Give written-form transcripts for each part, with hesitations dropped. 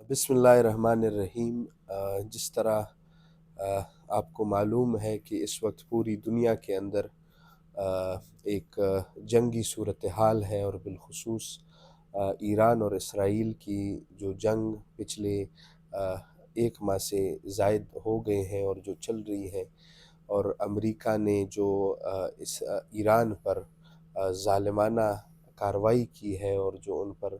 بسم اللہ الرحمن الرحیم۔ جس طرح آپ کو معلوم ہے کہ اس وقت پوری دنیا کے اندر ایک جنگی صورتحال ہے، اور بالخصوص ایران اور اسرائیل کی جو جنگ پچھلے ایک ماہ سے زائد ہو گئے ہیں اور جو چل رہی ہے، اور امریکہ نے جو اس ایران پر ظالمانہ کارروائی کی ہے اور جو ان پر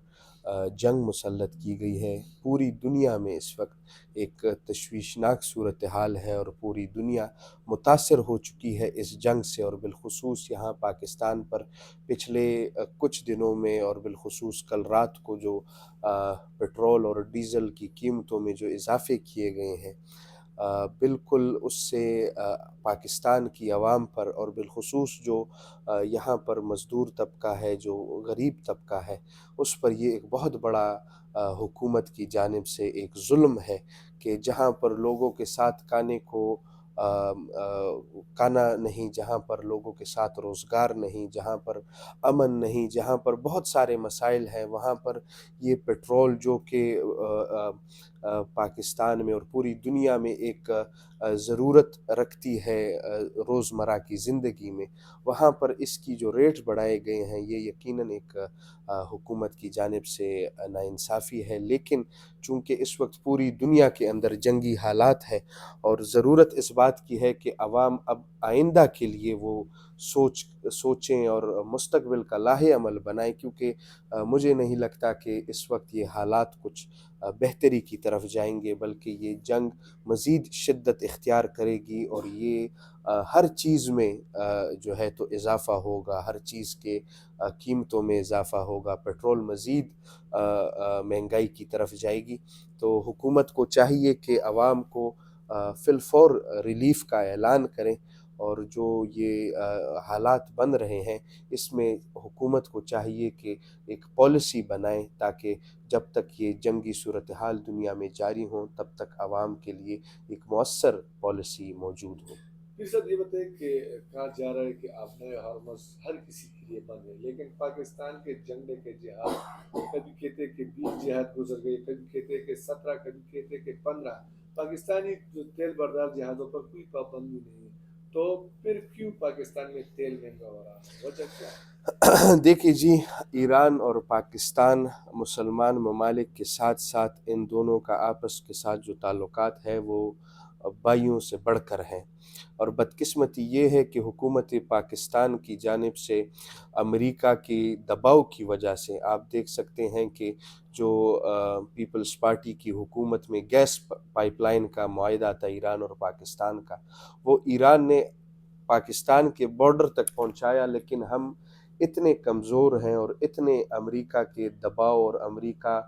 جنگ مسلط کی گئی ہے، پوری دنیا میں اس وقت ایک تشویشناک صورتحال ہے، اور پوری دنیا متاثر ہو چکی ہے اس جنگ سے، اور بالخصوص یہاں پاکستان پر پچھلے کچھ دنوں میں اور بالخصوص کل رات کو جو پٹرول اور ڈیزل کی قیمتوں میں جو اضافے کیے گئے ہیں، بالکل اس سے پاکستان کی عوام پر اور بالخصوص جو یہاں پر مزدور طبقہ ہے، جو غریب طبقہ ہے، اس پر یہ ایک بہت بڑا حکومت کی جانب سے ایک ظلم ہے کہ جہاں پر لوگوں کے ساتھ کانا نہیں، جہاں پر لوگوں کے ساتھ روزگار نہیں، جہاں پر امن نہیں، جہاں پر بہت سارے مسائل ہیں، وہاں پر یہ پٹرول جو کہ پاکستان میں اور پوری دنیا میں ایک ضرورت رکھتی ہے روزمرہ کی زندگی میں، وہاں پر اس کی جو ریٹ بڑھائے گئے ہیں، یہ یقیناً ایک حکومت کی جانب سے ناانصافی ہے۔ لیکن چونکہ اس وقت پوری دنیا کے اندر جنگی حالات ہے، اور ضرورت اس بات کی ہے کہ عوام اب آئندہ کے لیے وہ سوچیں اور مستقبل کا لاہے عمل بنائیں، کیونکہ مجھے نہیں لگتا کہ اس وقت یہ حالات کچھ بہتری کی طرف جائیں گے، بلکہ یہ جنگ مزید شدت اختیار کرے گی، اور یہ ہر چیز میں جو ہے تو اضافہ ہوگا، ہر چیز کے قیمتوں میں اضافہ ہوگا، پٹرول مزید مہنگائی کی طرف جائے گی۔ تو حکومت کو چاہیے کہ عوام کو فی الفور ریلیف کا اعلان کریں، اور جو یہ حالات بن رہے ہیں اس میں حکومت کو چاہیے کہ ایک پالیسی بنائیں، تاکہ جب تک یہ جنگی صورتحال دنیا میں جاری ہوں تب تک عوام کے لیے ایک مؤثر پالیسی موجود ہو۔ پھر سر یہ بتائیں کہ کہا جا رہا ہے کہ آپ نے ہارمز ہر کسی کے لیے بند ہے، لیکن پاکستان کے جھنڈے کے جہاد کبھی کہتے کہ 20 جہاد گزر گئے، کبھی کہتے کہ 17، کبھی کہتے کہ 15۔ پاکستانی جو تیل بردار جہازوں پر کوئی پابندی نہیں ہے، تو پھر کیوں پاکستان میں تیل مہنگا ہو رہا ہے؟ وجہ کیا ہے؟ دیکھیے جی، ایران اور پاکستان مسلمان ممالک کے ساتھ ساتھ ان دونوں کا آپس کے ساتھ جو تعلقات ہے وہ بھائیوں سے بڑھ کر ہیں، اور بدقسمتی یہ ہے کہ حکومت پاکستان کی جانب سے امریکہ کی دباؤ کی وجہ سے آپ دیکھ سکتے ہیں کہ جو پیپلز پارٹی کی حکومت میں گیس پائپ لائن کا معاہدہ تھا ایران اور پاکستان کا، وہ ایران نے پاکستان کے بارڈر تک پہنچایا، لیکن ہم اتنے کمزور ہیں اور اتنے امریکہ کے دباؤ اور امریکہ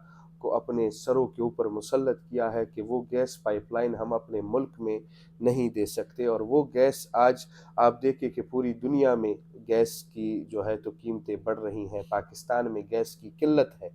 کو اپنے سروں کے اوپر مسلط کیا ہے کہ وہ گیس پائپ لائن ہم اپنے ملک میں نہیں دے سکتے، اور وہ گیس آج آپ دیکھیں کہ پوری دنیا میں گیس کی جو ہے تو قیمتیں بڑھ رہی ہیں، پاکستان میں گیس کی قلت ہے،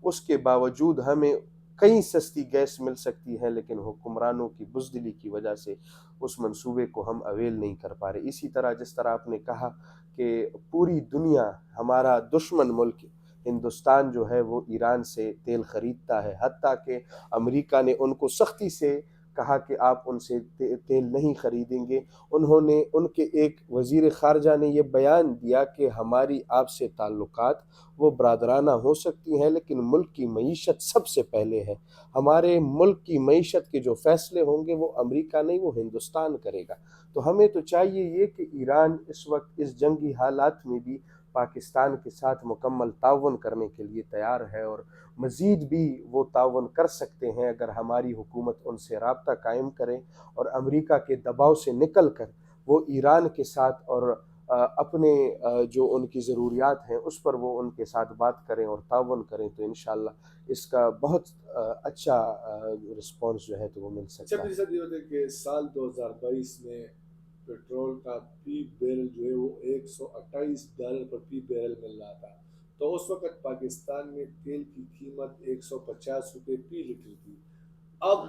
اس کے باوجود ہمیں کئی سستی گیس مل سکتی ہے، لیکن حکمرانوں کی بزدلی کی وجہ سے اس منصوبے کو ہم اویل نہیں کر پا رہے۔ اسی طرح جس طرح آپ نے کہا کہ پوری دنیا، ہمارا دشمن ملک ہندوستان جو ہے وہ ایران سے تیل خریدتا ہے، حتیٰ کہ امریکہ نے ان کو سختی سے کہا کہ آپ ان سے تیل نہیں خریدیں گے۔ انہوں نے، ان کے ایک وزیر خارجہ نے یہ بیان دیا کہ ہماری آپ سے تعلقات وہ برادرانہ ہو سکتی ہیں، لیکن ملک کی معیشت سب سے پہلے ہے، ہمارے ملک کی معیشت کے جو فیصلے ہوں گے وہ امریکہ نہیں، وہ ہندوستان کرے گا۔ تو ہمیں تو چاہیے یہ کہ ایران اس وقت اس جنگی حالات میں بھی پاکستان کے ساتھ مکمل تعاون کرنے کے لیے تیار ہے، اور مزید بھی وہ تعاون کر سکتے ہیں اگر ہماری حکومت ان سے رابطہ قائم کرے، اور امریکہ کے دباؤ سے نکل کر وہ ایران کے ساتھ اور اپنے جو ان کی ضروریات ہیں اس پر وہ ان کے ساتھ بات کریں اور تعاون کریں، تو انشاءاللہ اس کا بہت اچھا رسپانس جو ہے تو وہ مل اچھا سکتا میرے ہے۔ ساتھ یہ ہوتا ہے کہ سال 2022 میں پیٹرول کا فی بیرل جو ہے وہ $128 پر فی بیرل مل رہا تھا، تو اس وقت پاکستان میں تیل کی قیمت $150 فی لیٹر تھی۔ اب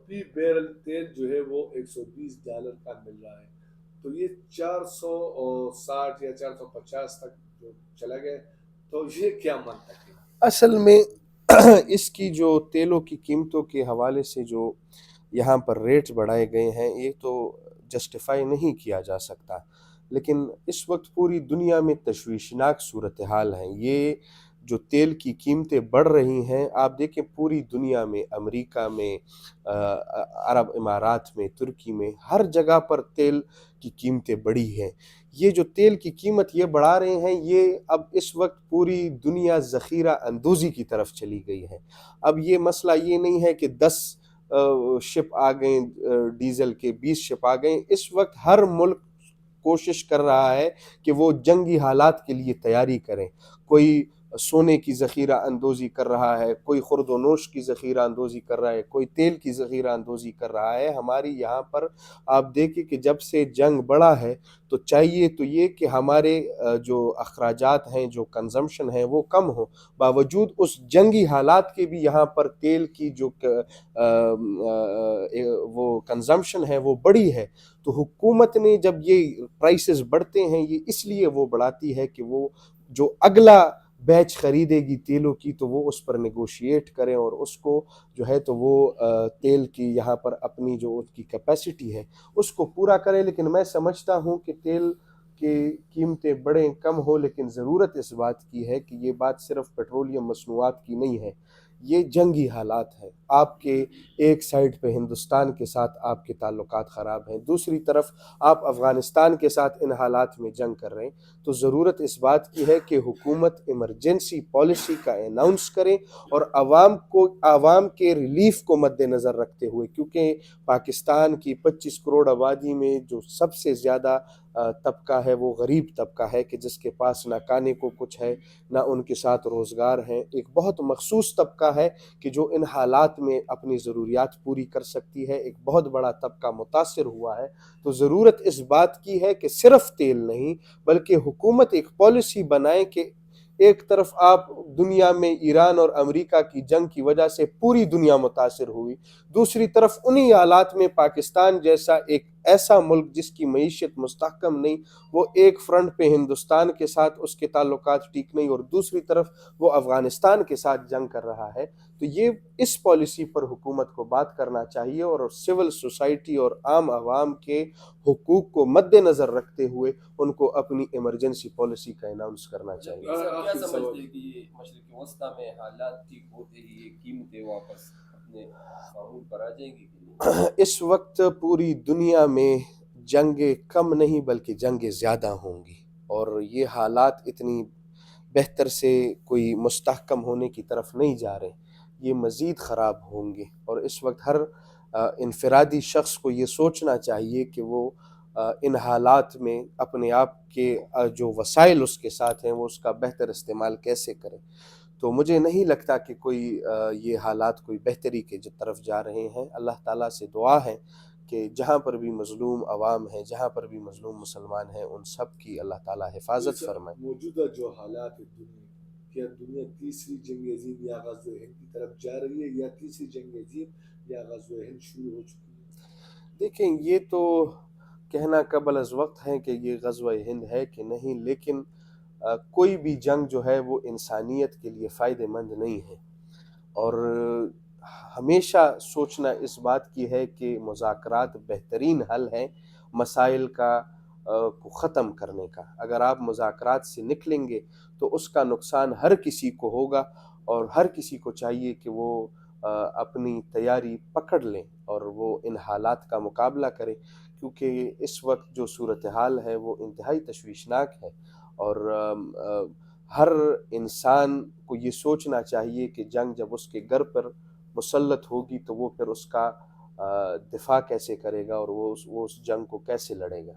فی بیرل تیل جو ہے وہ $120 کا مل رہا ہے، تو یہ 460 یا 450 تک جو چلا گیا، تو یہ کیا منطق ہے؟ اصل میں اس کی جو تیلوں کی قیمتوں کے حوالے سے جو یہاں پر ریٹس بڑھائے گئے ہیں یہ تو جسٹیفائی نہیں کیا جا سکتا، لیکن اس وقت پوری دنیا میں تشویشناک صورتحال ہے۔ یہ جو تیل کی قیمتیں بڑھ رہی ہیں، آپ دیکھیں پوری دنیا میں، امریکہ میں، عرب امارات میں، ترکی میں، ہر جگہ پر تیل کی قیمتیں بڑھی ہیں۔ یہ جو تیل کی قیمت یہ بڑھا رہے ہیں، یہ اب اس وقت پوری دنیا ذخیرہ اندوزی کی طرف چلی گئی ہے۔ اب یہ مسئلہ یہ نہیں ہے کہ 10 شپ آ گئیں ڈیزل کے، 20 شپ آ گئیں۔ اس وقت ہر ملک کوشش کر رہا ہے کہ وہ جنگی حالات کے لیے تیاری کریں۔ کوئی سونے کی ذخیرہ اندوزی کر رہا ہے، کوئی خرد و نوش کی ذخیرہ اندوزی کر رہا ہے، کوئی تیل کی ذخیرہ اندوزی کر رہا ہے۔ ہماری یہاں پر آپ دیکھیں کہ جب سے جنگ بڑھا ہے تو چاہیے تو یہ کہ ہمارے جو اخراجات ہیں، جو کنزمپشن ہے وہ کم ہو، باوجود اس جنگی حالات کے بھی یہاں پر تیل کی جو وہ کنزمپشن ہے وہ بڑی ہے۔ تو حکومت نے جب یہ پرائسز بڑھتے ہیں، یہ اس لیے وہ بڑھاتی ہے کہ وہ جو اگلا بیچ خریدے گی تیلوں کی تو وہ اس پر نیگوشیٹ کریں اور اس کو جو ہے تو وہ تیل کی یہاں پر اپنی جو اس کی کیپیسٹی ہے اس کو پورا کریں۔ لیکن میں سمجھتا ہوں کہ تیل کی قیمتیں بڑھیں کم ہو، لیکن ضرورت اس بات کی ہے کہ یہ بات صرف پیٹرولیم مصنوعات کی نہیں ہے، یہ جنگی حالات ہے۔ آپ کے ایک سائڈ پہ ہندوستان کے ساتھ آپ کے تعلقات خراب ہیں، دوسری طرف آپ افغانستان کے ساتھ ان حالات میں جنگ کر رہے ہیں، تو ضرورت اس بات کی ہے کہ حکومت ایمرجنسی پالیسی کا اناؤنس کرے اور عوام کے ریلیف کو مد نظر رکھتے ہوئے، کیونکہ پاکستان کی 25 کروڑ آبادی میں جو سب سے زیادہ طبقہ ہے وہ غریب طبقہ ہے، کہ جس کے پاس نہ کھانے کو کچھ ہے، نہ ان کے ساتھ روزگار ہیں۔ ایک بہت مخصوص طبقہ ہے کہ جو ان حالات میں اپنی ضروریات پوری کر سکتی ہے، ایک بہت بڑا طبقہ متاثر ہوا ہے۔ تو ضرورت اس بات کی ہے کہ صرف تیل نہیں بلکہ حکومت ایک پالیسی بنائے کہ ایک طرف آپ دنیا میں ایران اور امریکہ کی جنگ کی وجہ سے پوری دنیا متاثر ہوئی، دوسری طرف انہی حالات میں پاکستان جیسا ایک ایسا ملک جس کی معیشت مستحکم نہیں، وہ ایک فرنٹ پہ ہندوستان کے ساتھ اس کے تعلقات ٹھیک نہیں اور دوسری طرف وہ افغانستان کے ساتھ جنگ کر رہا ہے۔ تو یہ اس پالیسی پر حکومت کو بات کرنا چاہیے اور سول سوسائٹی اور عام عوام کے حقوق کو مد نظر رکھتے ہوئے ان کو اپنی ایمرجنسی پالیسی کا اناؤنس کرنا چاہیے۔ کیا سمجھتے ہیں کہ یہ مشرق وسطیٰ میں حالات ٹھیک ہوتے ہی یہ قیمتیں واپس اپنے معمول پر آ جائیں گی؟ اس وقت پوری دنیا میں جنگیں کم نہیں بلکہ جنگیں زیادہ ہوں گی، اور یہ حالات اتنی بہتر سے کوئی مستحکم ہونے کی طرف نہیں جا رہے، یہ مزید خراب ہوں گے۔ اور اس وقت ہر انفرادی شخص کو یہ سوچنا چاہیے کہ وہ ان حالات میں اپنے آپ کے جو وسائل اس کے ساتھ ہیں وہ اس کا بہتر استعمال کیسے کریں۔ تو مجھے نہیں لگتا کہ کوئی یہ حالات کوئی بہتری کے طرف جا رہے ہیں۔ اللہ تعالیٰ سے دعا ہے کہ جہاں پر بھی مظلوم عوام ہیں، جہاں پر بھی مظلوم مسلمان ہیں، ان سب کی اللہ تعالیٰ حفاظت فرمائے۔ موجودہ جو حالات ہے کیا دنیا تیسری جنگ عظیم یا غزوہ ہند کی طرف جا رہی ہے، یا تیسری جنگ عظیم یا غزوہ ہند شروع ہو چکی ہے؟ دیکھیں یہ تو کہنا قبل از وقت ہے کہ یہ غزوہ ہند ہے کہ نہیں، لیکن کوئی بھی جنگ جو ہے وہ انسانیت کے لیے فائدہ مند نہیں ہے، اور ہمیشہ سوچنا اس بات کی ہے کہ مذاکرات بہترین حل ہے مسائل کو ختم کرنے کا۔ اگر آپ مذاکرات سے نکلیں گے تو اس کا نقصان ہر کسی کو ہوگا، اور ہر کسی کو چاہیے کہ وہ اپنی تیاری پکڑ لیں اور وہ ان حالات کا مقابلہ کریں، کیونکہ اس وقت جو صورتحال ہے وہ انتہائی تشویشناک ہے، اور ہر انسان کو یہ سوچنا چاہیے کہ جنگ جب اس کے گھر پر مسلط ہوگی تو وہ پھر اس کا دفاع کیسے کرے گا اور وہ اس جنگ کو کیسے لڑے گا۔